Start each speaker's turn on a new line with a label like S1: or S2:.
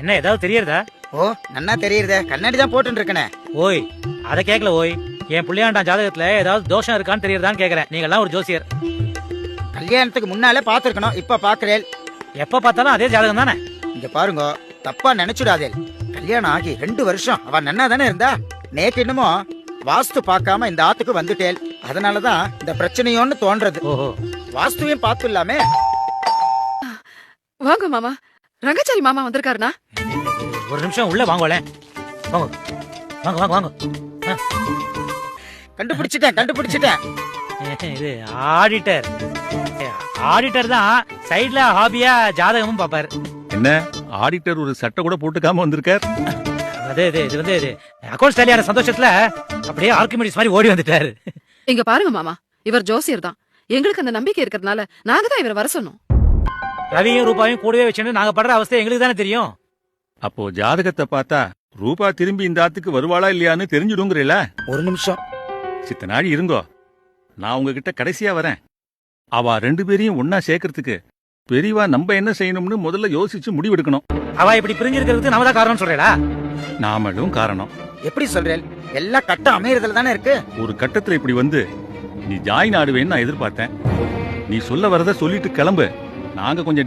S1: என்ன ஏதாவது தெரியறதா?
S2: ஓ நன்னா தெரியுறதே, கண்ணாடி தான் போட்டு இருக்கனே.
S1: ஓய் அத கேக்கல ஓய். என் புள்ளையாண்டான் ஜாதகத்துல ஏதாவது தோஷம் இருக்கான்னு தெரியறதான்னு கேக்குறேன். நீங்க எல்லாம் ஒரு ஜோசியர்.
S2: கல்யாணத்துக்கு முன்னாலே பாத்துருக்கணும், இப்ப பாக்குறேன்.
S1: எப்ப பார்த்தாலும் அதே ஜாதகம் தானே.
S2: இங்க பாருங்க, தப்பா நினைச்சுடாதே. கல்யாணம் ஆகி 2 வருஷம் அவ நன்னா தானே இருந்தா. நேக்கு என்னமோ வாஸ்து பார்க்காம இந்த ஆத்துக்கு வந்துட்டேன். அதனாலதான் இந்த பிரச்சனையோன்னு தோன்றது.
S1: ஓஹோ,
S2: வாஸ்துவையும் பார்த்து இல்லாமே.
S3: வாங்க மாமா, ரங்கச்சாரி மாமா வந்திருக்காருனா.
S1: ஒரு நிமிஷம் உள்ள வாங்கோல. வாங்க வாங்க வாங்க வாங்க.
S2: கண்டுபிடிச்சிட்டேன்.
S1: இது ஆடிட்டர். ஆடிட்டர் தான் சைடுல ஹாபியா ஜாதகமும் பாப்பாரு.
S4: என்ன ஆடிட்டர் ஒரு சட்டை கூட போட்டுக்காம வந்திருக்கார்?
S1: இது வந்து அக்கௌண்ட்ஸ் டேலியான சந்தோஷத்துல அப்படியே ஆர்கிமிடிஸ் மாதிரி ஓடி வந்துட்டாரு.
S3: இங்க பாருங்க மாமா, இவர் ஜோசியர் தான். எங்களுக்கு அந்த நம்பிக்கை இருக்கிறதுனால நாங்க தான் இவரை வர சொன்னோம்.
S1: ரவியும் ரூபாயும் கூடவே வச்சுன்னு நாங்க படுற அவஸ்தை எங்களுக்கு தானே தெரியும்.
S4: அப்போ ஜாதகத்தை பார்த்தா ரூபா திரும்பி இந்த ஆத்துக்கு வருவாளா இல்லையான்னு தெரிஞ்சுடுங்கிறீல.
S2: ஒரு நிமிஷம்
S4: சித்த நாடி இருங்கோ, நான் உங்ககிட்ட கடைசியா வரேன். அவ 2 பேரையும் ஒன்னா சேர்க்கறதுக்கு பெரியவா நம்ம என்ன செய்யணும்னு முதல்ல யோசிச்சு முடிவெடுக்கணும்.
S1: அவ இப்படி பிரிஞ்சிருக்கிறதுக்கு நாம தான் காரணம் சொல்றேடா.
S4: நாமளும் காரணம்.
S2: எப்படி சொல்றேன்? எல்லாம் கட்டம் அமையறதுல தானே இருக்கு.
S4: ஒரு கட்டத்துல இப்படி வந்து நீ ஜாயின் ஆடுவேன்னு நான் எதிர்பார்த்தேன். நீ சொல்ல வரத சொல்லிட்டு கிளம்பு. நாங்க கொஞ்சம்